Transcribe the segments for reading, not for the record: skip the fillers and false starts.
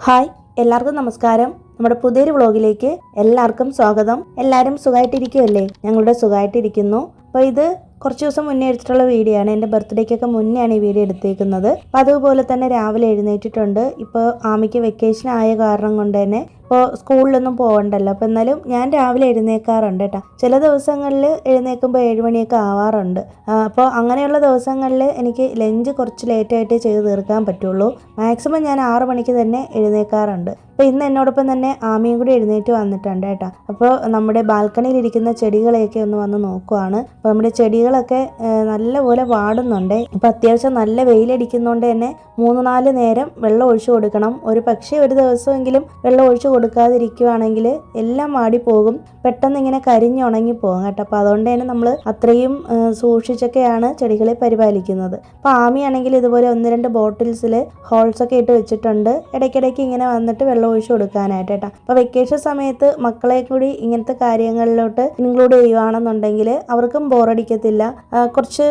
Hi, എല്ലാവർക്കും നമസ്കാരം. നമ്മുടെ പുതിയൊരു വ്ളോഗിലേക്ക് എല്ലാവർക്കും സ്വാഗതം. എല്ലാവരും സുഖമായിട്ടിരിക്കുമല്ലേ? ഞങ്ങളുടെ സുഖമായിട്ടിരിക്കുന്നു. അപ്പോൾ ഇത് കുറച്ച് ദിവസം മുന്നേ എടുത്തിട്ടുള്ള വീഡിയോ ആണ്. എൻ്റെ ബർത്ത്ഡേക്കൊക്കെ മുന്നെയാണ് ഈ വീഡിയോ എടുത്തേക്കുന്നത്. അപ്പോൾ അതുപോലെ തന്നെ രാവിലെ എഴുന്നേറ്റിട്ടുണ്ട്. ഇപ്പോൾ ആമിക്ക് വെക്കേഷൻ ആയ കാരണം കൊണ്ട് തന്നെ ഇപ്പോൾ സ്കൂളിലൊന്നും പോകണ്ടല്ലോ. അപ്പോൾ എന്നാലും ഞാൻ രാവിലെ എഴുന്നേൽക്കാറുണ്ട് കേട്ടോ. ചില ദിവസങ്ങളിൽ എഴുന്നേൽക്കുമ്പോൾ 7 മണിയൊക്കെ ആവാറുണ്ട്. അപ്പോൾ അങ്ങനെയുള്ള ദിവസങ്ങളിൽ എനിക്ക് ലഞ്ച് കുറച്ച് ലേറ്റായിട്ടേ ചെയ്ത് തീർക്കാൻ പറ്റുള്ളൂ. മാക്സിമം ഞാൻ 6 മണിക്ക് തന്നെ എഴുന്നേൽക്കാറുണ്ട്. അപ്പോൾ ഇന്ന് എന്നോടൊപ്പം തന്നെ ആമിയും കൂടി എഴുന്നേറ്റ് വന്നിട്ടുണ്ട് കേട്ടോ. അപ്പോൾ നമ്മുടെ ബാൽക്കണിയിലിരിക്കുന്ന ചെടികളെയൊക്കെ ഒന്ന് വന്ന് നോക്കുവാണ്. അപ്പോൾ നമ്മുടെ ചെടികളൊക്കെ നല്ലപോലെ വാടുന്നുണ്ട്. ഇപ്പോൾ അത്യാവശ്യം നല്ല വെയിലടിക്കുന്നതുകൊണ്ട് തന്നെ 3-4 നേരം വെള്ളം ഒഴിച്ചു കൊടുക്കണം. ഒരു പക്ഷേ ഒരു ദിവസമെങ്കിലും വെള്ളം ഒഴിച്ചു കൊടുക്കാതിരിക്കുകയാണെങ്കിൽ എല്ലാം വാടിപ്പോകും. പെട്ടെന്ന് ഇങ്ങനെ കരിഞ്ഞുണങ്ങി പോകും കേട്ടോ. അപ്പോൾ അതുകൊണ്ട് തന്നെ നമ്മൾ അത്രയും സൂക്ഷിച്ചൊക്കെയാണ് ചെടികളെ പരിപാലിക്കുന്നത്. അപ്പോൾ ആമിയാണെങ്കിൽ ഇതുപോലെ 1-2 ബോട്ടിൽസിൽ ഹോൾസൊക്കെ ഇട്ട് വെച്ചിട്ടുണ്ട്. ഇടയ്ക്കിടയ്ക്ക് ഇങ്ങനെ വന്നിട്ട് വെള്ളം ഒഴിച്ചു കൊടുക്കാനായിട്ട് കേട്ടോ. അപ്പോൾ വെക്കേഷൻ സമയത്ത് മക്കളെ കൂടി ഇങ്ങനത്തെ കാര്യങ്ങളിലോട്ട് ഇൻക്ലൂഡ് ചെയ്യുകയാണെന്നുണ്ടെങ്കിൽ അവർക്കും ബോറടിക്കത്തില്ല. കുറച്ച്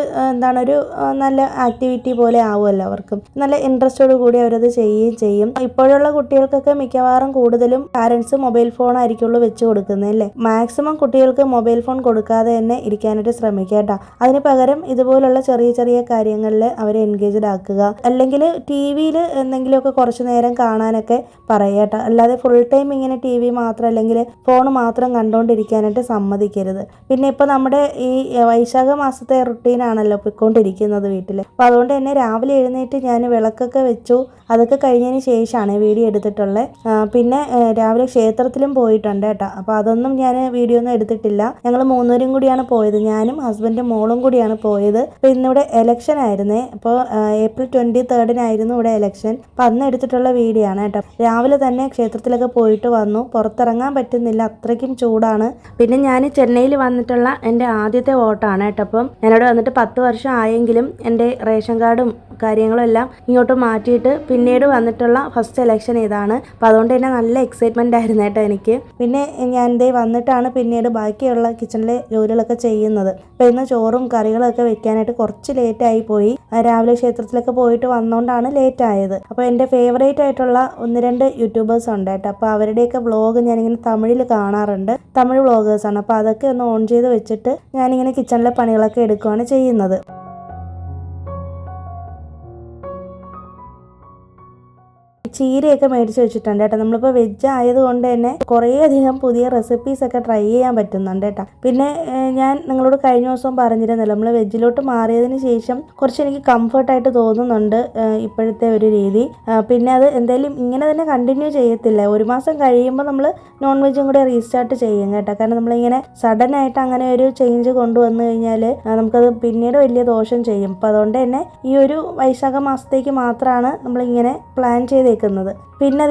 ഒരു നല്ല ആക്ടിവിറ്റി പോലെ ആവുമല്ലോ. അവർക്കും നല്ല ഇൻട്രസ്റ്റോട് കൂടി അവരത് ചെയ്യുകയും ചെയ്യും. ഇപ്പോഴുള്ള കുട്ടികൾക്കൊക്കെ മിക്കവാറും കൂടുതലും പാരൻസ് മൊബൈൽ ഫോൺ ആയിരിക്കുള്ളൂ വെച്ച് കൊടുക്കുന്നത് അല്ലേ. മാക്സിമം കുട്ടികൾക്ക് മൊബൈൽ ഫോൺ കൊടുക്കാതെ തന്നെ ഇരിക്കാനായിട്ട് ശ്രമിക്കുക കേട്ടോ. അതിന് പകരം ഇതുപോലുള്ള ചെറിയ ചെറിയ കാര്യങ്ങളിൽ അവരെ എൻഗേജ്ഡ് ആക്കുക. അല്ലെങ്കിൽ TV-യിൽ എന്തെങ്കിലുമൊക്കെ കുറച്ച് നേരം കാണാനൊക്കെ പറയുക കേട്ടോ. അല്ലാതെ ഫുൾ ടൈം ഇങ്ങനെ TV മാത്രം അല്ലെങ്കിൽ ഫോൺ മാത്രം കണ്ടുകൊണ്ടിരിക്കാനായിട്ട് സമ്മതിക്കരുത്. പിന്നെ ഇപ്പോൾ നമ്മുടെ ഈ വൈശാഖ മാസത്തെ റുട്ടീനാണല്ലോ പൊയ്ക്കൊണ്ടിരിക്കുന്നത് വീട്ടിൽ. അപ്പോൾ അതുകൊണ്ട് തന്നെ രാവിലെ എഴുന്നേറ്റ് ഞാൻ വിളക്കൊക്കെ വെച്ചു. അതൊക്കെ കഴിഞ്ഞതിന് ശേഷമാണ് വീഡിയോ എടുത്തിട്ടുള്ളത്. പിന്നെ രാവിലെ ക്ഷേത്രത്തിലും പോയിട്ടുണ്ട് കേട്ടോ. അപ്പോൾ അതൊന്നും ഞാൻ വീഡിയോ ഒന്നും എടുത്തിട്ടില്ല. ഞങ്ങൾ 3 പേരും കൂടിയാണ് പോയത്. ഞാനും ഹസ്ബൻഡും മോളും കൂടിയാണ് പോയത്. അപ്പോൾ ഇന്നിവിടെ എലക്ഷൻ ആയിരുന്നേ. അപ്പോൾ April 23-നായിരുന്നു ഇവിടെ എലക്ഷൻ. അപ്പോൾ അന്ന് എടുത്തിട്ടുള്ള വീഡിയോ ആണ് കേട്ടോ. രാവിലെ തന്നെ ക്ഷേത്രത്തിലൊക്കെ പോയിട്ട് വന്നു. പുറത്തിറങ്ങാൻ പറ്റുന്നില്ല, അത്രയ്ക്കും ചൂടാണ്. പിന്നെ ഞാൻ ചെന്നൈയിൽ വന്നിട്ടുള്ള എൻ്റെ ആദ്യത്തെ വോട്ടാണ് കേട്ടോ. അപ്പം ഞാനിവിടെ വന്നിട്ട് 10 വർഷം ആയെങ്കിലും എൻ്റെ റേഷൻ കാർഡും കാര്യങ്ങളും എല്ലാം ഇങ്ങോട്ട് മാറ്റിയിട്ട് പിന്നീട് വന്നിട്ടുള്ള ഫസ്റ്റ് ഇലക്ഷൻ ഇതാണ്. അപ്പോൾ അതുകൊണ്ട് തന്നെ നല്ല എക്സൈറ്റ്മെൻ്റ് ആയിരുന്നു കേട്ടോ എനിക്ക്. പിന്നെ ഞാൻ വന്നിട്ടാണ് പിന്നീട് ബാക്കിയുള്ള കിച്ചണിലെ ജോലികളൊക്കെ ചെയ്യുന്നത്. അപ്പോൾ ഇന്ന് ചോറും കറികളൊക്കെ വെക്കാനായിട്ട് കുറച്ച് ലേറ്റായി പോയി. രാവിലെ ക്ഷേത്രത്തിലൊക്കെ പോയിട്ട് വന്നുകൊണ്ടാണ് ലേറ്റ് ആയത്. അപ്പോൾ എൻ്റെ ഫേവറേറ്റ് ആയിട്ടുള്ള 1-2 യൂട്യൂബേഴ്സ് ഉണ്ട് കേട്ടോ. അപ്പോൾ അവരുടെയൊക്കെ വ്ളോഗ് ഞാനിങ്ങനെ തമിഴിൽ കാണാറുണ്ട്. തമിഴ് വ്ളോഗേഴ്സാണ്. അപ്പോൾ അതൊക്കെ ഒന്ന് ഓൺ ചെയ്ത് വെച്ചിട്ട് ഞാനിങ്ങനെ കിച്ചണിലെ പണികളൊക്കെ എടുക്കുകയാണ് ചെയ്യുന്നത്. ചീരയൊക്കെ മേടിച്ച് വെച്ചിട്ടുണ്ട് കേട്ടോ. നമ്മളിപ്പോൾ വെജ് ആയതുകൊണ്ട് തന്നെ കുറേയധികം പുതിയ റെസിപ്പീസൊക്കെ ട്രൈ ചെയ്യാൻ പറ്റുന്നുണ്ട് കേട്ടോ. പിന്നെ ഞാൻ നിങ്ങളോട് കഴിഞ്ഞ ദിവസം പറഞ്ഞിരുന്നല്ലോ, നമ്മൾ വെജിലോട്ട് മാറിയതിന് ശേഷം കുറച്ച് എനിക്ക് കംഫർട്ടായിട്ട് തോന്നുന്നുണ്ട് ഇപ്പോഴത്തെ ഒരു രീതി. പിന്നെ അത് എന്തായാലും ഇങ്ങനെ തന്നെ കണ്ടിന്യൂ ചെയ്യത്തില്ല. 1 മാസം കഴിയുമ്പോൾ നമ്മൾ നോൺ വെജും കൂടെ റീസ്റ്റാർട്ട് ചെയ്യും കേട്ടോ. കാരണം നമ്മളിങ്ങനെ സഡനായിട്ട് അങ്ങനെ ഒരു ചേഞ്ച് കൊണ്ടുവന്നു കഴിഞ്ഞാൽ നമുക്കത് പിന്നീട് വലിയ ദോഷം ചെയ്യും. അപ്പോൾ അതുകൊണ്ട് തന്നെ ഈ ഒരു വൈശാഖ മാസത്തേക്ക് മാത്രമാണ് നമ്മളിങ്ങനെ പ്ലാൻ ചെയ്തേക്കുന്നത്. പിന്നെ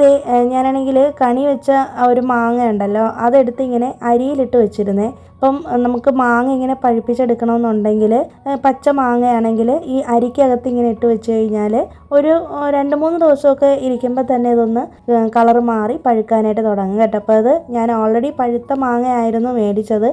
ഞാനാണെങ്കിൽ കണി വെച്ച ആ ഒരു മാങ്ങ ഉണ്ടല്ലോ, അതെടുത്ത് ഇങ്ങനെ അരിയിലിട്ട് വെച്ചിരുന്നേ. അപ്പം നമുക്ക് മാങ്ങ ഇങ്ങനെ പഴുപ്പിച്ചെടുക്കണമെന്നുണ്ടെങ്കിൽ പച്ച മാങ്ങയാണെങ്കിൽ ഈ അരിക്കകത്ത് ഇങ്ങനെ ഇട്ട് വെച്ച് കഴിഞ്ഞാൽ ഒരു 2-3 ദിവസമൊക്കെ ഇരിക്കുമ്പോൾ തന്നെ ഇതൊന്ന് കളറ് മാറി പഴുക്കാനായിട്ട് തുടങ്ങും കേട്ടോ. അപ്പോൾ അത് ഞാൻ ഓൾറെഡി പഴുത്ത മാങ്ങയായിരുന്നു മേടിച്ചത്.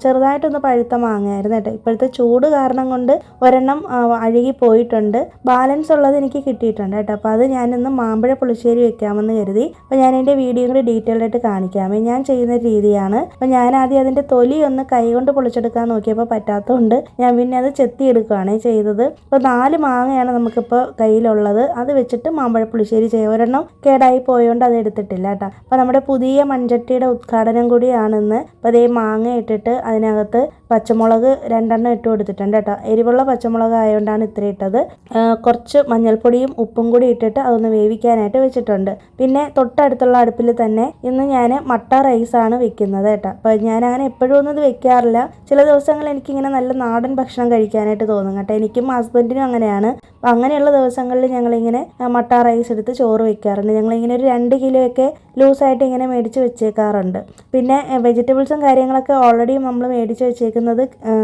ചെറുതായിട്ടൊന്ന് പഴുത്ത മാങ്ങയായിരുന്നു കേട്ടോ. ഇപ്പോഴത്തെ ചൂട് കാരണം കൊണ്ട് ഒരെണ്ണം അഴുകി പോയിട്ടുണ്ട്. ബാലൻസ് ഉള്ളത് എനിക്ക് കിട്ടിയിട്ടുണ്ട് കേട്ടോ. അപ്പോൾ അത് ഞാനിന്ന് മാമ്പഴ പുളിശ്ശേരി വെക്കാമെന്ന് കരുതി. അപ്പോൾ ഞാൻ എൻ്റെ വീഡിയോ കൂടി ഡീറ്റെയിൽഡ് ആയിട്ട് കാണിക്കാമേ. ഞാൻ ചെയ്യുന്ന രീതിയാണ്. അപ്പോൾ ഞാൻ ആദ്യം അതിൻ്റെ തൊലി ഒന്ന് കൈകൊണ്ട് പൊളിച്ചെടുക്കാൻ നോക്കിയപ്പോൾ പറ്റാത്തതുകൊണ്ട് ഞാൻ പിന്നെ അത് ചെത്തിയെടുക്കുകയാണ് ചെയ്തത്. അപ്പോൾ 4 മാങ്ങയാണ് നമുക്കിപ്പോൾ കയ്യിലുള്ളത്. അത് വെച്ചിട്ട് മാമ്പഴ പുളിശ്ശേരി ചെയ്യാം. ഒരെണ്ണം കേടായി പോയോണ്ട് അത് എടുത്തിട്ടില്ല കേട്ടോ. അപ്പോൾ നമ്മുടെ പുതിയ മൺചട്ടിയുടെ ഉദ്ഘാടനം കൂടിയാണിന്ന്. അപ്പോൾ അതേ മാങ്ങ ഇട്ടിട്ട് അതിനകത്ത് പച്ചമുളക് 2 ഇട്ട് കൊടുത്തിട്ടുണ്ട് കേട്ടോ. എരിവുള്ള പച്ചമുളക് ആയതുകൊണ്ടാണ് ഇത്ര ഇട്ടത്. കുറച്ച് മഞ്ഞൾപ്പൊടിയും ഉപ്പും കൂടി ഇട്ടിട്ട് അതൊന്ന് വേവിക്കാനായിട്ട് വെച്ചിട്ടുണ്ട്. പിന്നെ തൊട്ടടുത്തുള്ള അടുപ്പിൽ തന്നെ ഇന്ന് ഞാൻ മട്ട റൈസാണ് വെക്കുന്നത് കേട്ടോ. അപ്പോൾ ഞാൻ അങ്ങനെ എപ്പോഴും ഒന്നും ഇത് വെക്കാറില്ല. ചില ദിവസങ്ങളിൽ എനിക്കിങ്ങനെ നല്ല നാടൻ ഭക്ഷണം കഴിക്കാനായിട്ട് തോന്നും കേട്ടോ. എനിക്കും ഹസ്ബൻഡിനും അങ്ങനെയാണ്. അപ്പോൾ അങ്ങനെയുള്ള ദിവസങ്ങളിൽ ഞങ്ങളിങ്ങനെ മട്ട റൈസ് എടുത്ത് ചോറ് വെക്കാറുണ്ട്. ഞങ്ങളിങ്ങനെ ഒരു 2 കിലോയൊക്കെ ലൂസായിട്ട് ഇങ്ങനെ മേടിച്ച് വെച്ചേക്കാറുണ്ട്. പിന്നെ വെജിറ്റബിൾസും കാര്യങ്ങളൊക്കെ ഓൾറെഡി നമ്മൾ മേടിച്ച് വെച്ചേക്കുന്നത്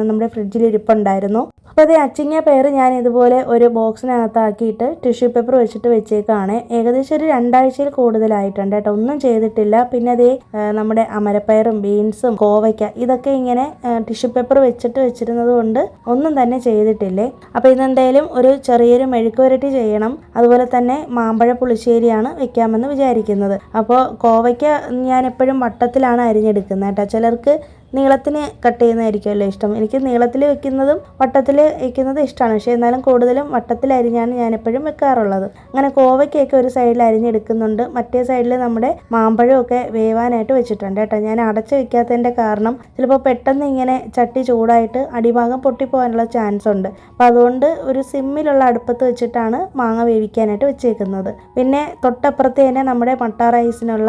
നമ്മുടെ ഫ്രിഡ്ജിൽ ഇരിപ്പുണ്ടായിരുന്നു. അപ്പോൾ അത് അച്ചിങ്ങ പയർ ഞാൻ ഇതുപോലെ ഒരു ബോക്സിനകത്താക്കിയിട്ട് ടിഷ്യൂ പേപ്പർ വെച്ചിട്ട് വെച്ചേക്കാണ്. ഏകദേശം ഒരു 2 ആഴ്ചയിൽ കൂടുതലായിട്ടുണ്ട് കേട്ടോ. ഒന്നും ചെയ്തിട്ടില്ല. പിന്നെ അതേ നമ്മുടെ അമരപ്പയറും ബീൻസും കോവയ്ക്ക ഇതൊക്കെ ഇങ്ങനെ ടിഷ്യൂ പേപ്പർ വെച്ചിരുന്നത് കൊണ്ട് ഒന്നും തന്നെ ചെയ്തിട്ടില്ലേ. അപ്പോൾ ഇതെന്തായാലും ഒരു ചെറിയൊരു മെഴുക്ക് പുരട്ടി ചെയ്യണം. അതുപോലെ തന്നെ മാമ്പഴ പുളിശ്ശേരിയാണ് വെക്കാമെന്ന് വിചാരിക്കുന്നത്. അപ്പോൾ കോവയ്ക്ക ഞാൻ എപ്പോഴും വട്ടത്തിലാണ് അരിഞ്ഞെടുക്കുന്നത് കേട്ടോ. ചിലർക്ക് നീളത്തിന് കട്ട് ചെയ്യുന്നതായിരിക്കുമല്ലോ ഇഷ്ടം. എനിക്ക് നീളത്തിൽ വെക്കുന്നതും വട്ടത്തിൽ വെക്കുന്നതും ഇഷ്ടമാണ്. പക്ഷേ എന്നാലും കൂടുതലും വട്ടത്തിൽ അരിഞ്ഞാണ് ഞാൻ എപ്പോഴും വെക്കാറുള്ളത്. അങ്ങനെ കോവയ്ക്കൊക്കെ ഒരു സൈഡിൽ അരിഞ്ഞെടുക്കുന്നുണ്ട്. മറ്റേ സൈഡിൽ നമ്മുടെ മാമ്പഴമൊക്കെ വേവാനായിട്ട് വെച്ചിട്ടുണ്ട് കേട്ടോ. ഞാൻ അടച്ച് വെക്കാത്തതിൻ്റെ കാരണം ചിലപ്പോൾ പെട്ടെന്ന് ഇങ്ങനെ ചട്ടി ചൂടായിട്ട് അടിഭാഗം പൊട്ടിപ്പോകാനുള്ള ചാൻസ് ഉണ്ട്. അപ്പോൾ അതുകൊണ്ട് ഒരു സിമ്മിലുള്ള അടുപ്പത്ത് വെച്ചിട്ടാണ് മാങ്ങ വേവിക്കാനായിട്ട് വെച്ചേക്കുന്നത്. പിന്നെ തൊട്ടപ്പുറത്ത് തന്നെ നമ്മുടെ മട്ട റൈസിനുള്ള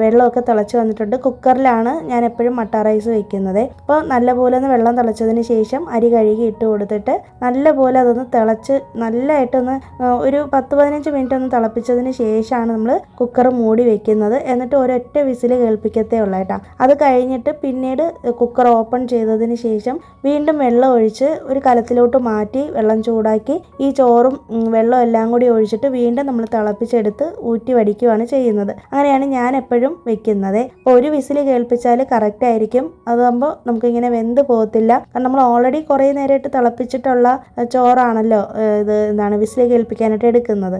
വെള്ളമൊക്കെ തിളച്ച് വന്നിട്ടുണ്ട്. കുക്കറിലാണ് ഞാൻ എപ്പോഴും മട്ട റൈസ് വെക്കുന്നത്. അപ്പോൾ നല്ലപോലെ ഒന്ന് വെള്ളം തിളച്ചതിന് ശേഷം അരി കഴുകി ഇട്ട് കൊടുത്തിട്ട് നല്ലപോലെ അതൊന്ന് തിളച്ച് നല്ലതായിട്ടൊന്ന് ഒരു 10-15 മിനിറ്റ് ഒന്ന് തിളപ്പിച്ചതിന് ശേഷമാണ് നമ്മൾ കുക്കർ മൂടി വെക്കുന്നത്. എന്നിട്ട് ഒരൊറ്റ വിസിൽ കേൾപ്പിക്കത്തേ ഉള്ളൂ കേട്ടോ. അത് കഴിഞ്ഞിട്ട് പിന്നീട് കുക്കർ ഓപ്പൺ ചെയ്തതിന് ശേഷം വീണ്ടും വെള്ളം ഒഴിച്ച് ഒരു കലത്തിലോട്ട് മാറ്റി വെള്ളം ചൂടാക്കി ഈ ചോറും വെള്ളം എല്ലാം കൂടി ഒഴിച്ചിട്ട് വീണ്ടും നമ്മൾ തിളപ്പിച്ചെടുത്ത് ഊറ്റി വടിക്കുകയാണ് ചെയ്യുന്നത്. അങ്ങനെയാണ് ഞാൻ എപ്പോഴും വെക്കുന്നത്. അപ്പോൾ ഒരു വിസിൽ കേൾപ്പിച്ചാൽ കറക്റ്റ് ആയിരിക്കും. അതാകുമ്പോൾ നമുക്കിങ്ങനെ വെന്ത് പോകത്തില്ല. കാരണം നമ്മൾ ഓൾറെഡി കുറേ നേരമായിട്ട് തിളപ്പിച്ചിട്ടുള്ള ചോറാണല്ലോ വിസിൽ കേൾപ്പിക്കാനായിട്ട് എടുക്കുന്നത്.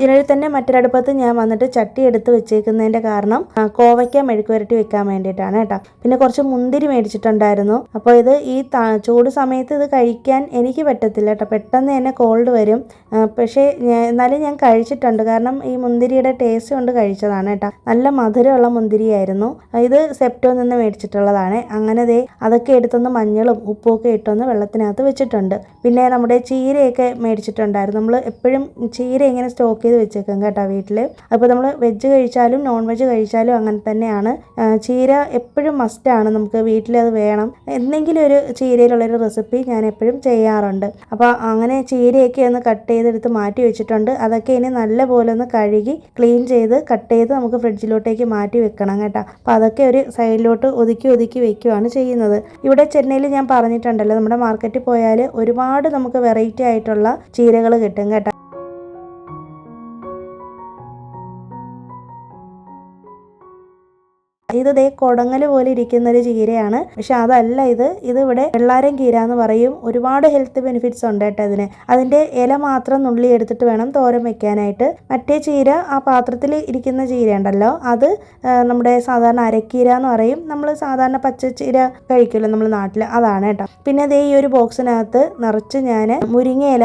ഇതിനിടയിൽ തന്നെ മറ്റൊരടുപ്പത്ത് ഞാൻ വന്നിട്ട് ചട്ടി എടുത്ത് വെച്ചേക്കുന്നതിൻ്റെ കാരണം കോവയ്ക്ക മെഴുക്ക് പുരട്ടി വെക്കാൻ വേണ്ടിയിട്ടാണ് കേട്ടോ. പിന്നെ കുറച്ച് മുന്തിരി മേടിച്ചിട്ടുണ്ടായിരുന്നു. അപ്പോൾ ഇത് ഈ ചൂട് സമയത്ത് ഇത് കഴിക്കാൻ എനിക്ക് പറ്റത്തില്ല കേട്ടോ. പെട്ടെന്ന് തന്നെ കോൾഡ് വരും. പക്ഷേ എന്നാലും ഞാൻ കഴിച്ചിട്ടുണ്ട്. കാരണം ഈ മുന്തിരിയുടെ ടേസ്റ്റ് കൊണ്ട് കഴിച്ചതാണ് കേട്ടോ. നല്ല മധുരമുള്ള മുന്തിരിയായിരുന്നു. ഇത് സെപ്റ്റോയിൽ നിന്ന് മേടിച്ചിട്ടുള്ളതാണ്. അങ്ങനെ അതൊക്കെ എടുത്തൊന്ന് മഞ്ഞളും ഉപ്പുമൊക്കെ ഇട്ടൊന്ന് വെള്ളത്തിനകത്ത് വെച്ചിട്ടുണ്ട്. പിന്നെ നമ്മുടെ ചീരയൊക്കെ മേടിച്ചിട്ടുണ്ടായിരുന്നു. നമ്മൾ എപ്പോഴും ചീര ഇങ്ങനെ സ്റ്റോക്ക് ചെയ്ത് വെച്ചേക്കാം കേട്ടോ വീട്ടിൽ. അപ്പോൾ നമ്മൾ വെജ് കഴിച്ചാലും നോൺ വെജ് കഴിച്ചാലും അങ്ങനെ തന്നെയാണ്. ചീര എപ്പോഴും മസ്റ്റാണ്. നമുക്ക് വീട്ടിലത് വേണം. എന്തെങ്കിലും ഒരു ചീരയിലുള്ളൊരു റെസിപ്പി ഞാൻ എപ്പോഴും ചെയ്യാറുണ്ട്. അപ്പോൾ അങ്ങനെ ചീരയൊക്കെ ഒന്ന് കട്ട് ചെയ്തെടുത്ത് മാറ്റി വെച്ചിട്ടുണ്ട്. അതൊക്കെ ഇനി നല്ലപോലെ ഒന്ന് കഴുകി ക്ലീൻ ചെയ്ത് കട്ട് ചെയ്ത് നമുക്ക് ഫ്രിഡ്ജിലോട്ടേക്ക് മാറ്റി വെക്കണം കേട്ടോ. അപ്പോൾ അതൊക്കെ ഒരു സൈഡിലോട്ട് ഒതുക്കി വെക്കുകയാണ് ചെയ്യുന്നത്. ഇവിടെ ചെന്നൈയിൽ ഞാൻ പറഞ്ഞിട്ടുണ്ടല്ലോ, നമ്മുടെ മാർക്കറ്റിൽ പോയാൽ ഒരുപാട് നമുക്ക് വെറൈറ്റി ആയിട്ടുള്ള ചീരകൾ കിട്ടും കേട്ടോ. ഇത് കൊടങ്ങൽ പോലെ ഇരിക്കുന്നൊരു ചീരയാണ്. പക്ഷെ അതല്ല ഇത് ഇവിടെ വെള്ളാരം കീര എന്ന് പറയും. ഒരുപാട് ഹെൽത്ത് ബെനിഫിറ്റ്സ് ഉണ്ട് കേട്ടോ ഇതിന്. അതിൻ്റെ ഇല മാത്രം നുള്ളി എടുത്തിട്ട് വേണം തോരൻ വെക്കാനായിട്ട്. മറ്റേ ചീര ആ പാത്രത്തിൽ ഇരിക്കുന്ന ചീര ഉണ്ടല്ലോ, അത് നമ്മുടെ സാധാരണ അരക്കീര എന്ന് പറയും. നമ്മൾ സാധാരണ പച്ചച്ചീര കഴിക്കുമല്ലോ നമ്മൾ നാട്ടിൽ, അതാണ് കേട്ടോ. പിന്നെ ഈ ഒരു ബോക്സിനകത്ത് നിറച്ച് ഞാൻ മുരിങ്ങയില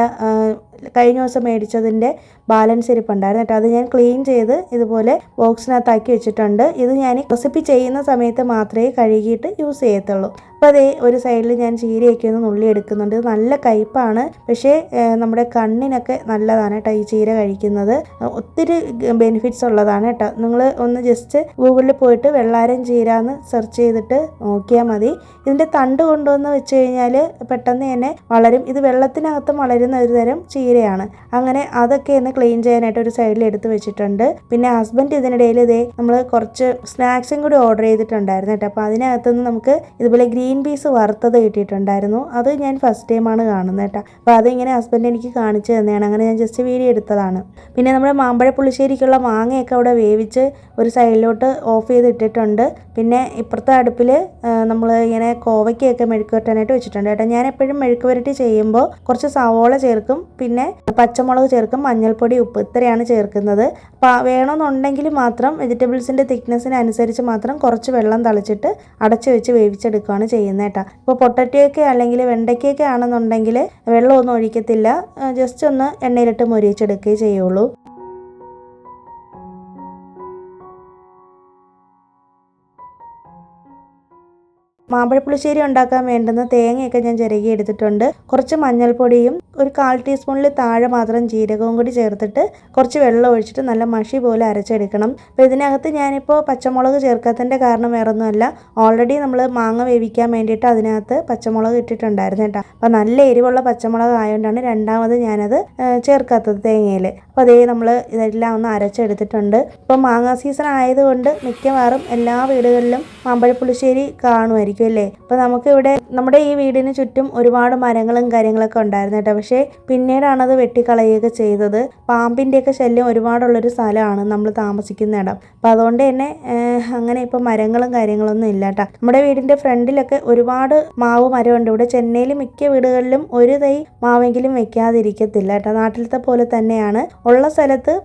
കഴിഞ്ഞ ദിവസം മേടിച്ചതിൻ്റെ ബാലൻസ് ഇരിപ്പുണ്ടായിരുന്നു കേട്ടോ. അത് ഞാൻ ക്ലീൻ ചെയ്ത് ഇതുപോലെ ബോക്സിനകത്താക്കി വെച്ചിട്ടുണ്ട്. ഇത് ഞാൻ റെസിപ്പി ചെയ്യുന്ന സമയത്ത് മാത്രമേ കഴുകിയിട്ട് യൂസ് ചെയ്യത്തുള്ളൂ. അപ്പോൾ ഒരു സൈഡിൽ ഞാൻ ചീരയൊക്കെ ഒന്ന് നുള്ളി എടുക്കുന്നുണ്ട്. നല്ല കയ്പ്പാണ്, പക്ഷേ നമ്മുടെ കണ്ണിനൊക്കെ നല്ലതാണ് കേട്ടോ ഈ ചീര കഴിക്കുന്നത്. ഒത്തിരി ബെനിഫിറ്റ്സ് ഉള്ളതാണ് കേട്ടോ. നിങ്ങൾ ഒന്ന് ജസ്റ്റ് ഗൂഗിളിൽ പോയിട്ട് വെള്ളാരം ചീര എന്ന് സെർച്ച് ചെയ്തിട്ട് നോക്കിയാൽ മതി. ഇതിൻ്റെ തണ്ട് കൊണ്ടുവന്ന് വെച്ച് കഴിഞ്ഞാൽ പെട്ടെന്ന് തന്നെ വളരും. ഇത് വെള്ളത്തിനകത്തും വളരുന്ന ഒരു തരം ചീരയാണ്. അങ്ങനെ അതൊക്കെ ഒന്ന് ക്ലീൻ ചെയ്യാനായിട്ട് ഒരു സൈഡിൽ എടുത്ത് വെച്ചിട്ടുണ്ട്. പിന്നെ ഹസ്ബൻഡ് ഇതിനിടയിൽ നമ്മൾ കുറച്ച് സ്നാക്സും കൂടി ഓർഡർ ചെയ്തിട്ടുണ്ടായിരുന്നു കേട്ടോ. അപ്പോൾ അതിനകത്തുനിന്ന് നമുക്ക് ഇതുപോലെ ഗ്രീൻ പീസ് വറുത്തത് കിട്ടിയിട്ടുണ്ടായിരുന്നു. അത് ഞാൻ ഫസ്റ്റ് ടൈമാണ് കാണുന്നത് കേട്ടോ. അപ്പോൾ അതിങ്ങനെ ഹസ്ബൻഡ് എനിക്ക് കാണിച്ചു തന്നെയാണ്. അങ്ങനെ ഞാൻ ജസ്റ്റ് വീഡിയോ എടുത്തതാണ്. പിന്നെ നമ്മുടെ മാമ്പഴ പുളിശ്ശേരിക്കുള്ള മാങ്ങയൊക്കെ അവിടെ വേവിച്ച് ഒരു സൈഡിലോട്ട് ഓഫ് ചെയ്ത് ഇട്ടിട്ടുണ്ട്. പിന്നെ ഇപ്പുറത്തെ അടുപ്പിൽ നമ്മൾ ഇങ്ങനെ കോവയ്ക്കൊക്കെ മെഴുക്ക് വരട്ടാനായിട്ട് വെച്ചിട്ടുണ്ട് കേട്ടോ. ഞാൻ എപ്പോഴും മെഴുക്ക് വരട്ടി ചെയ്യുമ്പോൾ കുറച്ച് സവോള ചേർക്കും, പിന്നെ പച്ചമുളക് ചേർക്കും, മഞ്ഞൾപ്പൊടി, ഉപ്പ്, ഇത്രയാണ് ചേർക്കുന്നത്. അപ്പോൾ വേണമെന്നുണ്ടെങ്കിൽ മാത്രം വെജിറ്റബിൾസിൻ്റെ തിക്നെസ്സിനനുസരിച്ച് മാത്രം കുറച്ച് വെള്ളം തളിച്ചിട്ട് അടച്ച് വെച്ച് വേവിച്ചെടുക്കുകയാണ് ചെയ്യുന്നത് കേട്ടോ. ഇപ്പോൾ പൊട്ടറ്റയൊക്കെ അല്ലെങ്കിൽ വെണ്ടയ്ക്കൊക്കെ ആണെന്നുണ്ടെങ്കിൽ വെള്ളമൊന്നും ഒഴിക്കത്തില്ല, ജസ്റ്റ് ഒന്ന് എണ്ണയിലിട്ട് മൊരിയിച്ചെടുക്കുകയേ ചെയ്യുള്ളൂ. മാമ്പഴപ്പുളിശ്ശേരി ഉണ്ടാക്കാൻ വേണ്ടുന്ന തേങ്ങയൊക്കെ ഞാൻ ചിരകി എടുത്തിട്ടുണ്ട്. കുറച്ച് മഞ്ഞൾപ്പൊടിയും ഒരു 1/4 ടീസ്പൂണിൽ താഴെ മാത്രം ജീരകവും കൂടി ചേർത്തിട്ട് കുറച്ച് വെള്ളം ഒഴിച്ചിട്ട് നല്ല മഷി പോലെ അരച്ചെടുക്കണം. അപ്പോൾ ഇതിനകത്ത് ഞാനിപ്പോൾ പച്ചമുളക് ചേർക്കാത്തതിൻ്റെ കാരണം വേറൊന്നുമല്ല, ഓൾറെഡി നമ്മൾ മാങ്ങ വേവിക്കാൻ വേണ്ടിയിട്ട് അതിനകത്ത് പച്ചമുളക് ഇട്ടിട്ടുണ്ടായിരുന്നു കേട്ടോ. അപ്പോൾ നല്ല എരിവുള്ള പച്ചമുളക് ആയതുകൊണ്ടാണ് രണ്ടാമത് ഞാനത് ചേർക്കാത്തത് തേങ്ങയിൽ. അപ്പോൾ അതേ നമ്മൾ ഇതെല്ലാം ഒന്ന് അരച്ചെടുത്തിട്ടുണ്ട്. ഇപ്പോൾ മാങ്ങ സീസൺ ആയതുകൊണ്ട് മിക്കവാറും എല്ലാ വീടുകളിലും മാമ്പഴപ്പുളിശ്ശേരി കാണുമായിരിക്കും അല്ലേ. അപ്പോൾ നമുക്കിവിടെ നമ്മുടെ ഈ വീടിന് ചുറ്റും ഒരുപാട് മരങ്ങളും കാര്യങ്ങളൊക്കെ ഉണ്ടായിരുന്നു കേട്ടോ. പക്ഷേ പിന്നീടാണത് വെട്ടിക്കളയുകയൊക്കെ ചെയ്തത്. പാമ്പിൻ്റെയൊക്കെ ശല്യം ഒരുപാടുള്ളൊരു സ്ഥലമാണ് നമ്മൾ താമസിക്കുന്ന ഇടം. അപ്പോൾ അതുകൊണ്ട് തന്നെ അങ്ങനെ ഇപ്പോൾ മരങ്ങളും കാര്യങ്ങളൊന്നും ഇല്ല കേട്ടോ. നമ്മുടെ വീടിൻ്റെ ഫ്രണ്ടിലൊക്കെ ഒരുപാട് മാവ് മരമുണ്ട്. ഇവിടെ ചെന്നൈയിൽ മിക്ക വീടുകളിലും ഒരു തൈ മാവെങ്കിലും വെക്കാതിരിക്കത്തില്ല കേട്ടോ. നാട്ടിലത്തെ പോലെ തന്നെയാണ്. ഉള്ള സ്ഥലത്ത്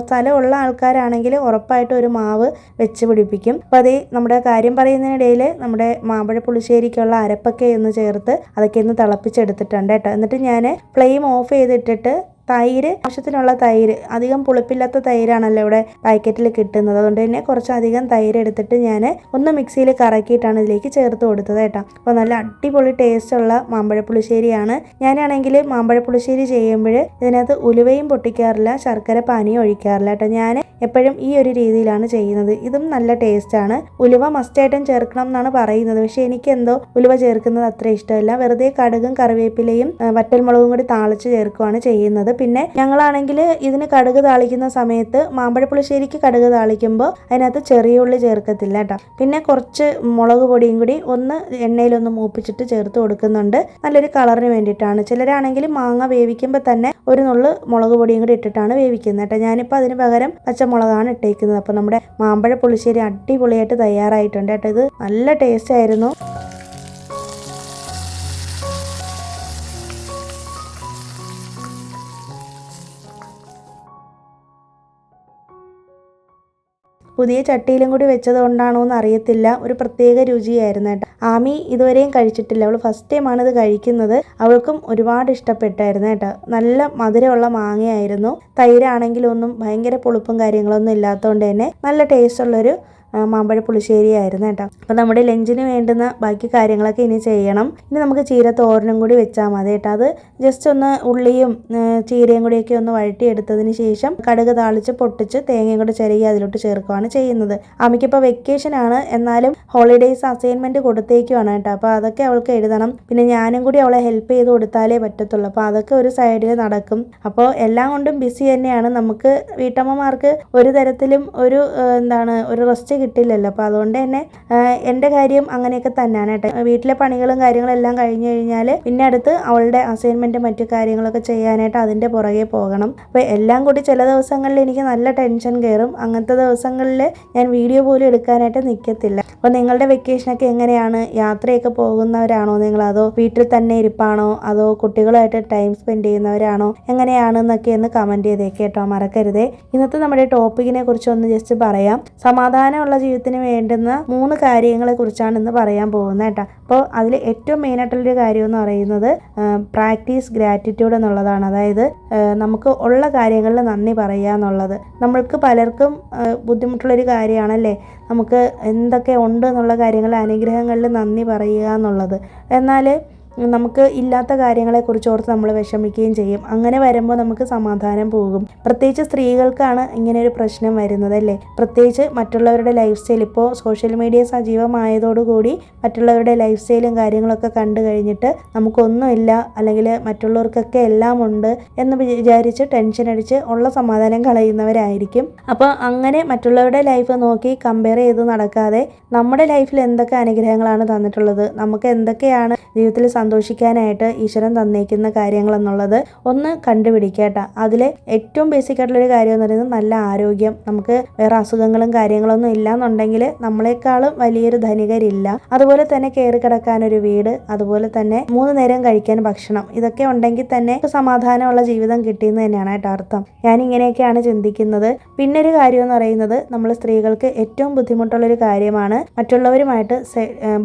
സ്ഥലമുള്ള ആൾക്കാരാണെങ്കിൽ ഉറപ്പായിട്ടും ഒരു മാവ് വെച്ച് പിടിപ്പിക്കും. അപ്പോൾ അതേ നമ്മുടെ കാര്യം പറയുന്നതിനിടയിൽ നമ്മുടെ മാമ്പഴപ്പുളിശ്ശേരിക്കുള്ള അരപ്പൊക്കെ ഒന്ന് ചേർത്ത് അതൊക്കെ ഒന്ന് തിളപ്പിച്ചെടുത്തിട്ടുണ്ട് കേട്ടോ. എന്നിട്ട് ഞാൻ ഫ്ലെയിം ഓഫ് ചെയ്തിട്ടിട്ട് തൈര്, ആവശ്യത്തിനുള്ള തൈര്, അധികം പുളിപ്പില്ലാത്ത തൈരാണല്ലോ ഇവിടെ പാക്കറ്റിൽ കിട്ടുന്നത്. അതുകൊണ്ട് തന്നെ കുറച്ചധികം തൈര് എടുത്തിട്ട് ഞാൻ ഒന്ന് മിക്സിയിൽ കറക്കിയിട്ടാണ് ഇതിലേക്ക് ചേർത്ത് കൊടുത്തത് കേട്ടോ. അപ്പോൾ നല്ല അടിപൊളി ടേസ്റ്റുള്ള മാമ്പഴപ്പുളിശ്ശേരിയാണ്. ഞാനാണെങ്കിൽ മാമ്പഴപ്പുളിശ്ശേരി ചെയ്യുമ്പോൾ ഇതിനകത്ത് ഉലുവയും പൊട്ടിക്കാറില്ല, ശർക്കര പാനിയും ഒഴിക്കാറില്ല കേട്ടോ. ഞാൻ എപ്പോഴും ഈ ഒരു രീതിയിലാണ് ചെയ്യുന്നത്. ഇതും നല്ല ടേസ്റ്റാണ്. ഉലുവ മസ്റ്റായിട്ടും ചേർക്കണം എന്നാണ് പറയുന്നത്. പക്ഷേ എനിക്കെന്തോ ഉലുവ ചേർക്കുന്നത് അത്ര ഇഷ്ടമല്ല. വെറുതെ കടുകും കറിവേപ്പിലയും വറ്റൽമുളകും കൂടി താളിച്ച് ചേർക്കുകയാണ് ചെയ്യുന്നത്. പിന്നെ ഞങ്ങളാണെങ്കിൽ ഇതിന് കടുക് താളിക്കുന്ന സമയത്ത് മാമ്പഴപ്പുളിശ്ശേരിക്ക് കടുക് താളിക്കുമ്പോൾ അതിനകത്ത് ചെറിയ ഉള്ളി ചേർക്കത്തില്ല കേട്ടോ. പിന്നെ കുറച്ച് മുളക് പൊടിയും കൂടി ഒന്ന് എണ്ണയിലൊന്ന് മൂപ്പിച്ചിട്ട് ചേർത്ത് കൊടുക്കുന്നുണ്ട്, നല്ലൊരു കളറിന് വേണ്ടിയിട്ടാണ്. ചിലരാണെങ്കിൽ മാങ്ങ വേവിക്കുമ്പോൾ തന്നെ ഒരു നുള്ളു മുളക് പൊടിയും കൂടി ഇട്ടിട്ടാണ് വേവിക്കുന്നത് കേട്ടോ. ഞാനിപ്പോൾ അതിന് പകരം പച്ചമുളകാണ് ഇട്ടേക്കുന്നത്. അപ്പോൾ നമ്മുടെ മാമ്പഴപ്പുളിശ്ശേരി അടിപൊളിയായിട്ട് തയ്യാറായിട്ടുണ്ട് കേട്ടോ. ഇത് നല്ല ടേസ്റ്റ് ആയിരുന്നു. പുതിയ ചട്ടിയിലും കൂടി വെച്ചത് കൊണ്ടാണോ എന്ന് അറിയത്തില്ല, ഒരു പ്രത്യേക രുചിയായിരുന്നു കേട്ടോ. ആമി ഇതുവരെയും കഴിച്ചിട്ടില്ല, അവൾ ഫസ്റ്റ് ടൈമാണ് ഇത് കഴിക്കുന്നത്. അവൾക്കും ഒരുപാട് ഇഷ്ടപ്പെട്ടായിരുന്നു കേട്ടോ. നല്ല മധുരമുള്ള മാങ്ങയായിരുന്നു. തൈരാണെങ്കിലും ഒന്നും ഭയങ്കര പുളിപ്പും കാര്യങ്ങളൊന്നും ഇല്ലാത്തതുകൊണ്ട് തന്നെ നല്ല ടേസ്റ്റുള്ളൊരു മാമ്പഴപ്പുളിശ്ശേരി ആയിരുന്നു കേട്ടോ. അപ്പോൾ നമ്മുടെ ലഞ്ചിന് വേണ്ടുന്ന ബാക്കി കാര്യങ്ങളൊക്കെ ഇനി ചെയ്യണം. ഇനി നമുക്ക് ചീരത്തോരനും കൂടി വെച്ചാൽ മതി കേട്ടോ. അത് ജസ്റ്റ് ഒന്ന് ഉള്ളിയും ചീരയും കൂടിയൊക്കെ ഒന്ന് വഴറ്റിയെടുത്തതിന് ശേഷം കടുക് താളിച്ച് പൊട്ടിച്ച് തേങ്ങയും കൂടി ചിരകി അതിലോട്ട് ചേർക്കുകയാണ് ചെയ്യുന്നത്. അമ്മയ്ക്കിപ്പോൾ വെക്കേഷനാണ്, എന്നാലും ഹോളിഡേയ്സ് അസൈൻമെൻറ്റ് കൊടുത്തേക്കുവാണ് കേട്ടോ. അപ്പോൾ അതൊക്കെ അവൾക്ക് എഴുതണം. പിന്നെ ഞാനും കൂടി അവളെ ഹെൽപ്പ് ചെയ്ത് കൊടുത്താലേ പറ്റത്തുള്ളൂ. അപ്പോൾ അതൊക്കെ ഒരു സൈഡിൽ നടക്കും. അപ്പോൾ എല്ലാം കൊണ്ടും ബിസി തന്നെയാണ്. നമുക്ക് വീട്ടമ്മമാർക്ക് ഒരു തരത്തിലും ഒരു റെസ്റ്റ് കിട്ടില്ലല്ലോ. അപ്പോൾ അതുകൊണ്ട് തന്നെ എൻ്റെ കാര്യം അങ്ങനെയൊക്കെ തന്നെയാണ് കേട്ടോ. വീട്ടിലെ പണികളും കാര്യങ്ങളെല്ലാം കഴിഞ്ഞ് കഴിഞ്ഞാൽ പിന്നെ അടുത്ത് അവളുടെ അസൈൻമെൻറ്റ് മറ്റു കാര്യങ്ങളൊക്കെ ചെയ്യാനായിട്ട് അതിൻ്റെ പുറകെ പോകണം. അപ്പോൾ എല്ലാം കൂടി ചില ദിവസങ്ങളിൽ എനിക്ക് നല്ല ടെൻഷൻ കയറും. അങ്ങനത്തെ ദിവസങ്ങളിൽ ഞാൻ വീഡിയോ പോലും എടുക്കാനായിട്ട് നിൽക്കത്തില്ല. അപ്പോൾ നിങ്ങളുടെ വെക്കേഷനൊക്കെ എങ്ങനെയാണ്? യാത്രയൊക്കെ പോകുന്നവരാണോ നിങ്ങൾ? അതോ വീട്ടിൽ തന്നെ ഇരിപ്പാണോ? അതോ കുട്ടികളുമായിട്ട് ടൈം സ്പെൻഡ് ചെയ്യുന്നവരാണോ? എങ്ങനെയാണെന്നൊക്കെ ഒന്ന് കമൻറ്റ് ചെയ്തേക്ക് കേട്ടോ, മറക്കരുതേ. ഇന്നത്തെ നമ്മുടെ ടോപ്പിക്കിനെ കുറിച്ച് ഒന്ന് ജസ്റ്റ് പറയാം. സമാധാനമുള്ള ജീവിതത്തിന് വേണ്ടുന്ന 3 കാര്യങ്ങളെ കുറിച്ചാണ് ഇന്ന് പറയാൻ പോകുന്നത് കേട്ടോ. അപ്പോൾ അതിൽ ഏറ്റവും മെയിനായിട്ടുള്ളൊരു കാര്യം എന്ന് പറയുന്നത് പ്രാക്ടീസ് ഗ്രാറ്റിറ്റ്യൂഡ് എന്നുള്ളതാണ്. അതായത് നമുക്ക് ഉള്ള കാര്യങ്ങളിൽ നന്ദി പറയുക എന്നുള്ളത്. നമ്മൾക്ക് പലർക്കും ബുദ്ധിമുട്ടുള്ളൊരു കാര്യമാണല്ലേ, നമുക്ക് എന്തൊക്കെ ഉണ്ട് എന്നുള്ള കാര്യങ്ങൾ, അനുഗ്രഹങ്ങളിൽ നന്ദി പറയുക എന്നുള്ളത്. എന്നാൽ നമുക്ക് ഇല്ലാത്ത കാര്യങ്ങളെക്കുറിച്ച് ഓർത്ത് നമ്മൾ വിഷമിക്കുകയും ചെയ്യും. അങ്ങനെ വരുമ്പോൾ നമുക്ക് സമാധാനം പോകും. പ്രത്യേകിച്ച് സ്ത്രീകൾക്കാണ് ഇങ്ങനെ ഒരു പ്രശ്നം വരുന്നത് അല്ലേ. പ്രത്യേകിച്ച് മറ്റുള്ളവരുടെ ലൈഫ് സ്റ്റൈൽ, ഇപ്പോൾ സോഷ്യൽ മീഡിയ സജീവമായതോടുകൂടി മറ്റുള്ളവരുടെ ലൈഫ് സ്റ്റൈലും കാര്യങ്ങളൊക്കെ കണ്ടു കഴിഞ്ഞിട്ട് നമുക്കൊന്നുമില്ല, അല്ലെങ്കിൽ മറ്റുള്ളവർക്കൊക്കെ എല്ലാം ഉണ്ട് എന്ന് വിചാരിച്ച് ടെൻഷൻ അടിച്ച് ഉള്ള സമാധാനം കളയുന്നവരായിരിക്കും. അപ്പോൾ അങ്ങനെ മറ്റുള്ളവരുടെ ലൈഫ് നോക്കി കമ്പയർ ചെയ്ത് നടക്കാതെ നമ്മുടെ ലൈഫിൽ എന്തൊക്കെ അനുഗ്രഹങ്ങളാണ് തന്നിട്ടുള്ളത്, നമുക്ക് എന്തൊക്കെയാണ് ജീവിതത്തിൽ സന്തോഷിക്കാനായിട്ട് ഈശ്വരൻ തന്നേക്കുന്ന കാര്യങ്ങളെന്നുള്ളത് ഒന്ന് കണ്ടുപിടിക്കട്ടെ. അതിൽ ഏറ്റവും ബേസിക് ആയിട്ടുള്ളൊരു കാര്യം എന്ന് പറയുന്നത് നല്ല ആരോഗ്യം. നമുക്ക് വേറെ അസുഖങ്ങളും കാര്യങ്ങളൊന്നും ഇല്ലാന്നുണ്ടെങ്കിൽ നമ്മളെക്കാളും വലിയൊരു ധനികരില്ല. അതുപോലെ തന്നെ കയറി കിടക്കാനൊരു വീട്, അതുപോലെ തന്നെ 3 നേരം കഴിക്കാൻ ഭക്ഷണം, ഇതൊക്കെ ഉണ്ടെങ്കിൽ തന്നെ സമാധാനമുള്ള ജീവിതം കിട്ടിയെന്ന് തന്നെയാണ് കേട്ടോ അർത്ഥം. ഞാനിങ്ങനെയൊക്കെയാണ് ചിന്തിക്കുന്നത്. പിന്നെ ഒരു കാര്യം എന്ന് പറയുന്നത്, നമ്മൾ സ്ത്രീകൾക്ക് ഏറ്റവും ബുദ്ധിമുട്ടുള്ളൊരു കാര്യമാണ് മറ്റുള്ളവരുമായിട്ട്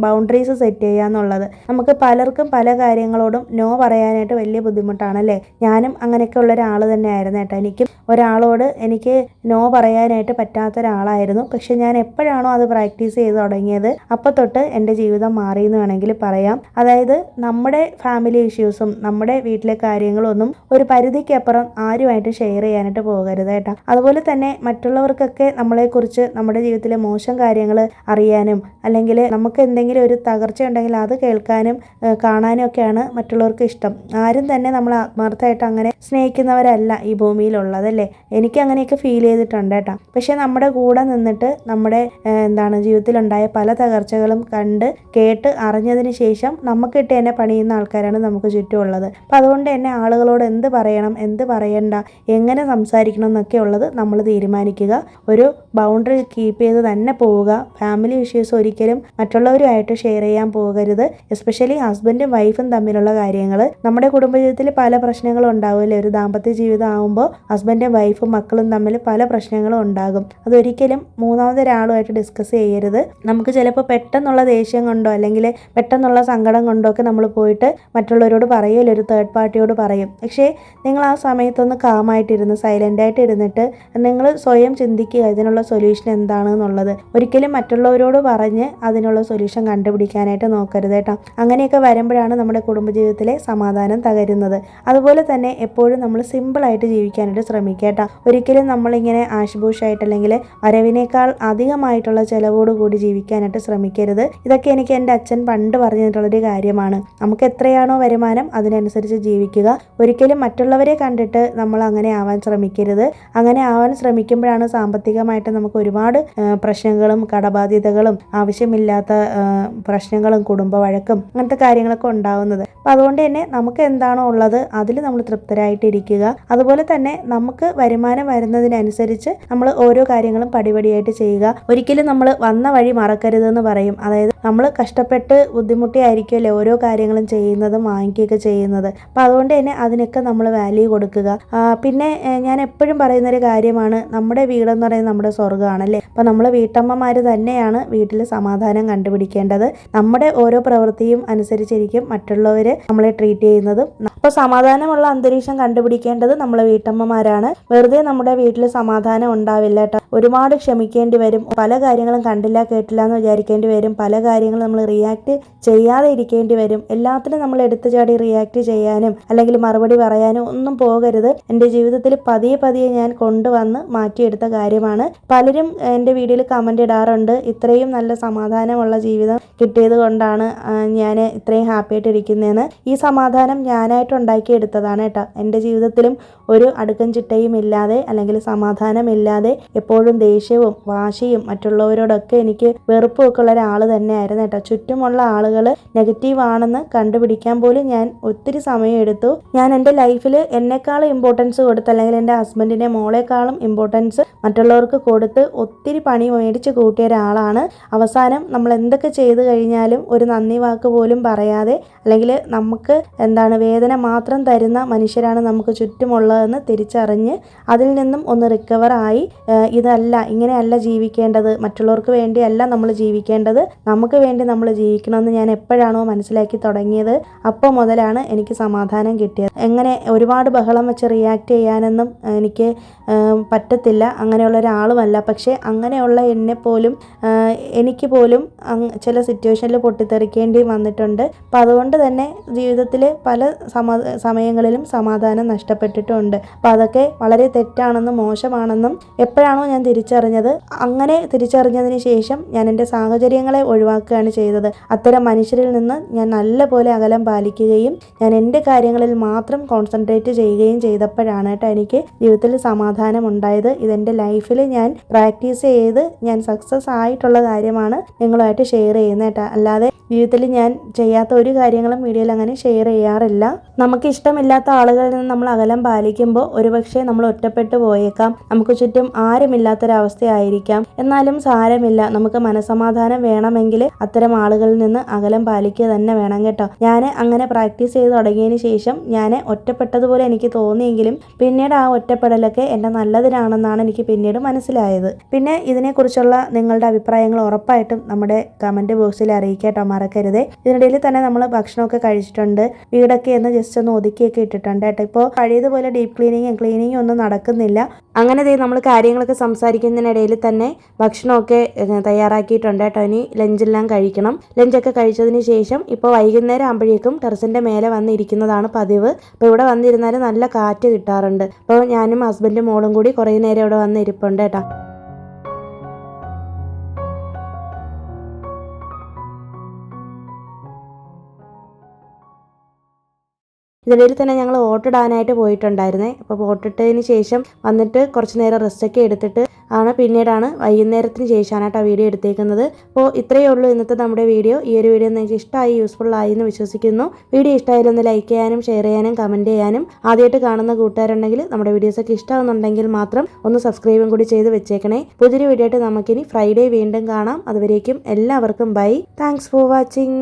ബൗണ്ടറീസ് സെറ്റ് ചെയ്യുക എന്നുള്ളത്. നമുക്ക് പലർക്കും പല കാര്യങ്ങളോടും നോ പറയാനായിട്ട് വലിയ ബുദ്ധിമുട്ടാണല്ലേ. ഞാനും അങ്ങനെയൊക്കെ ഉള്ള ഒരാൾ തന്നെയായിരുന്നു കേട്ടോ. എനിക്കും ഒരാളോട് എനിക്ക് നോ പറയാനായിട്ട് പറ്റാത്ത ഒരാളായിരുന്നു. പക്ഷെ ഞാൻ എപ്പോഴാണോ അത് പ്രാക്ടീസ് ചെയ്ത് തുടങ്ങിയത് അപ്പോൾ തൊട്ട് എൻ്റെ ജീവിതം മാറി എന്ന് വേണമെങ്കിൽ പറയാം. അതായത് നമ്മുടെ ഫാമിലി ഇഷ്യൂസും നമ്മുടെ വീട്ടിലെ കാര്യങ്ങളൊന്നും ഒരു പരിധിക്കപ്പുറം ആരുമായിട്ട് ഷെയർ ചെയ്യാനായിട്ട് പോകരുത് കേട്ടോ. അതുപോലെ തന്നെ മറ്റുള്ളവർക്കൊക്കെ നമ്മളെക്കുറിച്ച് നമ്മുടെ ജീവിതത്തിലെ മോശം കാര്യങ്ങൾ അറിയാനും അല്ലെങ്കിൽ നമുക്ക് എന്തെങ്കിലും ഒരു തകർച്ച ഉണ്ടെങ്കിൽ അത് കേൾക്കാനും കാണാനും ഒക്കെയാണ് മറ്റുള്ളവർക്ക് ഇഷ്ടം. ആരും തന്നെ നമ്മൾ ആത്മാർത്ഥമായിട്ട് അങ്ങനെ സ്നേഹിക്കുന്നവരല്ല ഈ ഭൂമിയിലുള്ളതല്ലേ. എനിക്ക് അങ്ങനെയൊക്കെ ഫീൽ ചെയ്തിട്ടുണ്ട് കേട്ടോ. പക്ഷെ നമ്മുടെ കൂടെ നിന്നിട്ട് നമ്മുടെ ജീവിതത്തിലുണ്ടായ പല തകർച്ചകളും കണ്ട് കേട്ട് അറിഞ്ഞതിന് ശേഷം നമുക്ക് ഇട്ട് തന്നെ പണിയുന്ന ആൾക്കാരാണ് നമുക്ക് ചുറ്റുമുള്ളത്. അപ്പം അതുകൊണ്ട് തന്നെ ആളുകളോട് എന്ത് പറയണം എന്ത് പറയണ്ട എങ്ങനെ സംസാരിക്കണം എന്നൊക്കെ ഉള്ളത് നമ്മൾ തീരുമാനിക്കുക. ഒരു ബൗണ്ടറി കീപ്പ് ചെയ്ത് തന്നെ പോവുക. ഫാമിലി ഇഷ്യൂസ് ഒരിക്കലും മറ്റുള്ളവരുമായിട്ട് ഷെയർ ചെയ്യാൻ പോകരുത്. എസ്പെഷ്യലി ഹസ്ബൻഡും വൈഫും തമ്മിലുള്ള കാര്യങ്ങൾ. നമ്മുടെ കുടുംബജീവിതത്തിൽ പല പ്രശ്നങ്ങളും ഉണ്ടാവില്ലേ. ഒരു ദാമ്പത്യ ജീവിതം ആകുമ്പോൾ ഹസ്ബൻഡും വൈഫും മക്കളും തമ്മിൽ പല പ്രശ്നങ്ങളും ഉണ്ടാകും. അതൊരിക്കലും മൂന്നാമതൊരാളുമായിട്ട് ഡിസ്കസ് ചെയ്യരുത്. നമുക്ക് ചിലപ്പോൾ പെട്ടെന്നുള്ള ദേഷ്യം കൊണ്ടോ അല്ലെങ്കിൽ പെട്ടെന്നുള്ള സങ്കടം കൊണ്ടോ ഒക്കെ നമ്മൾ പോയിട്ട് മറ്റുള്ളവരോട് പറയുമല്ലോ, ഒരു തേർഡ് പാർട്ടിയോട് പറയും. പക്ഷേ നിങ്ങൾ ആ സമയത്തൊന്ന് കാമായിട്ടിരുന്ന് സൈലൻ്റായിട്ട് ഇരുന്നിട്ട് നിങ്ങൾ സ്വയം ചിന്തിക്കുക ഇതിനുള്ള സൊല്യൂഷൻ എന്താണെന്നുള്ളത്. ഒരിക്കലും മറ്റുള്ളവരോട് പറഞ്ഞ് അതിനുള്ള സൊല്യൂഷൻ കണ്ടുപിടിക്കാനായിട്ട് നോക്കരുത് കേട്ടോ. അങ്ങനെയൊക്കെ വരുമ്പോഴാണ് നമ്മുടെ കുടുംബജീവിതത്തിലെ സമാധാനം തകരുന്നത്. അതുപോലെ തന്നെ എപ്പോഴും നമ്മൾ സിമ്പിളായിട്ട് ജീവിക്കാനായിട്ട് ശ്രമിക്കുക കേട്ടോ. ഒരിക്കലും നമ്മളിങ്ങനെ ആശുഭൂഷായിട്ട് അല്ലെങ്കിൽ വരവിനേക്കാൾ അധികമായിട്ടുള്ള ചിലവോട് കൂടി ജീവിക്കാനായിട്ട് ശ്രമിക്കരുത്. ഇതൊക്കെ എനിക്ക് എൻ്റെ അച്ഛൻ പണ്ട് പറഞ്ഞു തന്നിട്ടുള്ളൊരു കാര്യമാണ്. നമുക്ക് എത്രയാണോ വരുമാനം അതിനനുസരിച്ച് ജീവിക്കുക. ഒരിക്കലും മറ്റുള്ളവരെ കണ്ടിട്ട് നമ്മൾ അങ്ങനെ ആവാൻ ശ്രമിക്കരുത്. അങ്ങനെ ആവാൻ ശ്രമിക്കുമ്പോഴാണ് സാമ്പത്തികമായിട്ട് നമുക്ക് ഒരുപാട് പ്രശ്നങ്ങളും കടബാധ്യതകളും ആവശ്യമില്ലാത്ത പ്രശ്നങ്ങളും കുടുംബ വഴക്കും അങ്ങനത്തെ കാര്യങ്ങളൊക്കെ ഉണ്ടാവുന്നത്. അപ്പം അതുകൊണ്ട് തന്നെ നമുക്ക് എന്താണോ ഉള്ളത് അതിൽ നമ്മൾ തൃപ്തരായിട്ടിരിക്കുക. അതുപോലെ തന്നെ നമുക്ക് വരുമാനം വരുന്നതിനനുസരിച്ച് നമ്മൾ ഓരോ കാര്യങ്ങളും പടിപടിയായിട്ട് ചെയ്യുക. ഒരിക്കലും നമ്മൾ വന്ന വഴി മറക്കരുതെന്ന് പറയും. അതായത് നമ്മൾ കഷ്ടപ്പെട്ട് ബുദ്ധിമുട്ടിയായിരിക്കുമല്ലേ ഓരോ കാര്യങ്ങളും ചെയ്യുന്നതും വാങ്ങിക്കുകയൊക്കെ ചെയ്യുന്നത്. അപ്പം അതുകൊണ്ട് തന്നെ അതിനൊക്കെ നമ്മൾ വാല്യൂ കൊടുക്കുക. പിന്നെ ഞാൻ എപ്പോഴും പറയുന്നൊരു കാര്യമാണ്, നമ്മുടെ വീടെന്ന് പറയുന്നത് നമ്മുടെ സ്വർഗ്ഗമാണല്ലേ. അപ്പം നമ്മൾ വീട്ടമ്മമാർ തന്നെയാണ് വീട്ടിൽ സമാധാനം കണ്ടുപിടിക്കേണ്ടത്. നമ്മുടെ ഓരോ പ്രവൃത്തിയും അനുസരിച്ചിരിക്കും മറ്റുള്ളവർ നമ്മളെ ട്രീറ്റ് ചെയ്യുന്നതും. അപ്പോൾ സമാധാനമുള്ള അന്തരീക്ഷം കണ്ടുപിടിക്കേണ്ടത് നമ്മളെ വീട്ടമ്മമാരാണ്. വെറുതെ നമ്മുടെ വീട്ടിൽ സമാധാനം ഉണ്ടാവില്ല കേട്ടോ. ഒരുപാട് ക്ഷമിക്കേണ്ടി വരും. പല കാര്യങ്ങളും കണ്ടില്ല കേട്ടില്ല എന്ന് വിചാരിക്കേണ്ടി വരും. പല കാര്യങ്ങളും നമ്മൾ റിയാക്ട് ചെയ്യാതെ ഇരിക്കേണ്ടി വരും. എല്ലാത്തിനും നമ്മൾ എടുത്തു ചാടി റിയാക്ട് ചെയ്യാനും അല്ലെങ്കിൽ മറുപടി പറയാനും ഒന്നും പോകരുത്. എൻ്റെ ജീവിതത്തിൽ പതിയെ പതിയെ ഞാൻ കൊണ്ടുവന്ന് മാറ്റിയെടുത്ത കാര്യമാണ്. പലരും എൻ്റെ വീഡിയോയിൽ കമൻ്റ് ഇടാറുണ്ട്, ഇത്രയും നല്ല സമാധാനമുള്ള ജീവിതം കിട്ടിയത് കൊണ്ടാണ് ഞാൻ ഇത്രയും ഹാപ്പി ആയിട്ട് ഇരിക്കുന്നതെന്ന്. ഈ സമാധാനം ഞാനായിട്ട് ഉണ്ടാക്കിയെടുത്തതാണ് കേട്ടോ. എൻ്റെ ജീവിതത്തിലും ഒരു അടുക്കും ചിട്ടയും ഇല്ലാതെ അല്ലെങ്കിൽ സമാധാനമില്ലാതെ എപ്പോഴും ദേഷ്യവും വാശിയും മറ്റുള്ളവരോടൊക്കെ എനിക്ക് വെറുപ്പും ഒക്കെ ഉള്ള ഒരാൾ തന്നെയായിരുന്നു കേട്ടോ. ചുറ്റുമുള്ള ആളുകൾ നെഗറ്റീവ് ആണെന്ന് കണ്ടുപിടിക്കാൻ പോലും ഞാൻ ഒത്തിരി സമയം എടുത്തു. ഞാൻ എൻ്റെ ലൈഫിൽ എന്നെക്കാളും ഇമ്പോർട്ടൻസ് കൊടുത്ത് അല്ലെങ്കിൽ എൻ്റെ ഹസ്ബൻഡിനെ മോളെക്കാളും ഇമ്പോർട്ടൻസ് മറ്റുള്ളവർക്ക് കൊടുത്ത് ഒത്തിരി പണി മേടിച്ച് കൂട്ടിയ ഒരാളാണ്. അവസാനം നമ്മൾ എന്തൊക്കെ ചെയ്തു കഴിഞ്ഞാലും ഒരു നന്ദി വാക്ക് പോലും പറയാതെ അല്ലെങ്കിൽ നമുക്ക് വേദന മാത്രം തരുന്ന മനുഷ്യരാണ് നമുക്ക് ചുറ്റുമുള്ളതെന്ന് തിരിച്ചറിഞ്ഞ് അതിൽ നിന്നും ഒന്ന് റിക്കവറായി ഇതല്ല ഇങ്ങനെയല്ല ജീവിക്കേണ്ടത്, മറ്റുള്ളവർക്ക് വേണ്ടിയല്ല നമ്മൾ ജീവിക്കേണ്ടത്, നമുക്ക് വേണ്ടി നമ്മൾ ജീവിക്കണമെന്ന് ഞാൻ എപ്പോഴാണോ മനസ്സിലാക്കി തുടങ്ങിയത് അപ്പോൾ മുതലാണ് എനിക്ക് സമാധാനം കിട്ടിയത്. എങ്ങനെ ഒരുപാട് ബഹളം വെച്ച് റിയാക്ട് ചെയ്യാനൊന്നും എനിക്ക് പറ്റത്തില്ല, അങ്ങനെയുള്ള ഒരാളുമല്ല. പക്ഷേ അങ്ങനെയുള്ള എനിക്ക് പോലും ചില സിറ്റുവേഷനിൽ പൊട്ടിത്തെറിക്കേണ്ടി വന്നിട്ടുണ്ട്. അപ്പം അതുകൊണ്ട് തന്നെ ജീവിതത്തിൽ പല സമയങ്ങളിലും സമാധാനം നഷ്ടപ്പെട്ടിട്ടുണ്ട്. അപ്പം അതൊക്കെ വളരെ തെറ്റാണെന്നും മോശമാണെന്നും എപ്പോഴാണോ ഞാൻ തിരിച്ചറിഞ്ഞത്, അങ്ങനെ തിരിച്ചറിഞ്ഞതിന് ശേഷം ഞാൻ എൻ്റെ സാഹചര്യങ്ങളെ ഒഴിവാക്കുകയാണ് ചെയ്തത്. അത്തരം മനുഷ്യരിൽ നിന്ന് ഞാൻ നല്ലപോലെ അകലം പാലിക്കുകയും ഞാൻ എൻ്റെ കാര്യങ്ങളിൽ മാത്രം കോൺസെൻട്രേറ്റ് ചെയ്യുകയും ചെയ്തപ്പോഴാണ് കേട്ടോ എനിക്ക് ജീവിതത്തിൽ സമാധാനം ഉണ്ടായത്. ഇതെൻ്റെ ലൈഫിൽ ഞാൻ പ്രാക്ടീസ് ചെയ്ത് ഞാൻ സക്സസ് ആയിട്ടുള്ള കാര്യമാണ് നിങ്ങളുമായിട്ട് ഷെയർ ചെയ്യുന്നത് കേട്ടോ. അല്ലാതെ ജീവിതത്തിൽ ഞാൻ ചെയ്യാത്ത ഒരു കാര്യങ്ങളും വീഡിയോയിൽ അങ്ങനെ ഷെയർ ചെയ്യാറില്ല. നമുക്ക് ഇഷ്ടമില്ലാത്ത ആളുകളിൽ നിന്ന് നമ്മൾ അകലം പാലിക്കുമ്പോൾ ഒരുപക്ഷെ നമ്മൾ ഒറ്റപ്പെട്ടു പോയേക്കാം. നമുക്ക് ചുറ്റും ആരുമില്ലാത്തൊരവസ്ഥയായിരിക്കാം. എന്നാലും സാരമില്ല, നമുക്ക് മനസമാധാനം വേണമെങ്കിൽ അത്തരം ആളുകളിൽ നിന്ന് അകലം പാലിക്കുക തന്നെ വേണം കേട്ടോ. ഞാൻ അങ്ങനെ പ്രാക്ടീസ് ചെയ്ത് തുടങ്ങിയതിന് ശേഷം ഞാൻ ഒറ്റപ്പെട്ടതുപോലെ എനിക്ക് തോന്നിയെങ്കിലും പിന്നീട് ആ ഒറ്റപ്പെടലൊക്കെ എൻ്റെ നല്ലതിനാണെന്നാണ് എനിക്ക് പിന്നീട് മനസ്സിലായത്. പിന്നെ ഇതിനെക്കുറിച്ചുള്ള നിങ്ങളുടെ അഭിപ്രായങ്ങൾ ഉറപ്പായിട്ടും നമ്മുടെ കമൻറ്റ് ബോക്സിൽ അറിയിക്കട്ടോ, മറക്കരുതേ. ഇതിനിടയിൽ തന്നെ നമ്മൾ നമ്മൾ ഭക്ഷണമൊക്കെ കഴിച്ചിട്ടുണ്ട്. വീടൊക്കെ ഒന്ന് ജസ്റ്റ് ഒന്ന് ഒതുക്കിയൊക്കെ ഇട്ടിട്ടുണ്ട് കേട്ടോ. ഇപ്പോൾ പഴയതുപോലെ ഡീപ്പ് ക്ലീനിങ്ങും ഒന്നും നടക്കുന്നില്ല. അങ്ങനെ നമ്മൾ കാര്യങ്ങളൊക്കെ സംസാരിക്കുന്നതിനിടയിൽ തന്നെ ഭക്ഷണമൊക്കെ തയ്യാറാക്കിയിട്ടുണ്ട് കേട്ടോ. ഇനി ലഞ്ചെല്ലാം കഴിക്കണം. ലഞ്ചൊക്കെ കഴിച്ചതിന് ശേഷം ഇപ്പോൾ വൈകുന്നേരം ആകുമ്പോഴേക്കും ടെറസിൻ്റെ മേലെ വന്നിരിക്കുന്നതാണ് പതിവ്. അപ്പോൾ ഇവിടെ വന്നിരുന്നാൽ നല്ല കാറ്റ് കിട്ടാറുണ്ട്. അപ്പോൾ ഞാനും ഹസ്ബൻഡും മോളും കൂടി കുറേ നേരം ഇവിടെ വന്നിരിപ്പുണ്ട് കേട്ടോ. ഇതിനിടയിൽ തന്നെ ഞങ്ങൾ ഓട്ടിടാനായിട്ട് പോയിട്ടുണ്ടായിരുന്നേ. അപ്പോൾ ഓട്ടിട്ടതിന് ശേഷം വന്നിട്ട് കുറച്ച് നേരം റെസ്റ്റൊക്കെ എടുത്തിട്ട് പിന്നീടാണ് വൈകുന്നേരത്തിന് ശേഷമാണ് കേട്ടോ വീഡിയോ എടുത്തേക്കുന്നത്. അപ്പോൾ ഇത്രയേ ഉള്ളൂ ഇന്നത്തെ നമ്മുടെ വീഡിയോ. ഈ ഒരു വീഡിയോ നിങ്ങൾക്ക് ഇഷ്ടമായി, യൂസ്ഫുൾ ആയി എന്ന് വിശ്വസിക്കുന്നു. വീഡിയോ ഇഷ്ടമായാലും ഒന്ന് ലൈക്ക് ചെയ്യാനും ഷെയർ ചെയ്യാനും കമൻറ്റ് ചെയ്യാനും, ആദ്യമായിട്ട് കാണുന്ന കൂട്ടുകാരുണ്ടെങ്കിൽ നമ്മുടെ വീഡിയോസൊക്കെ ഇഷ്ടമാകുന്നുണ്ടെങ്കിൽ മാത്രം ഒന്ന് സബ്സ്ക്രൈബും കൂടി ചെയ്ത് വെച്ചേക്കണേ. പുതിയൊരു വീഡിയോ ആയിട്ട് നമുക്കിനി ഫ്രൈഡേ വീണ്ടും കാണാം. അതുവരേക്കും എല്ലാവർക്കും ബൈ. Thanks for watching.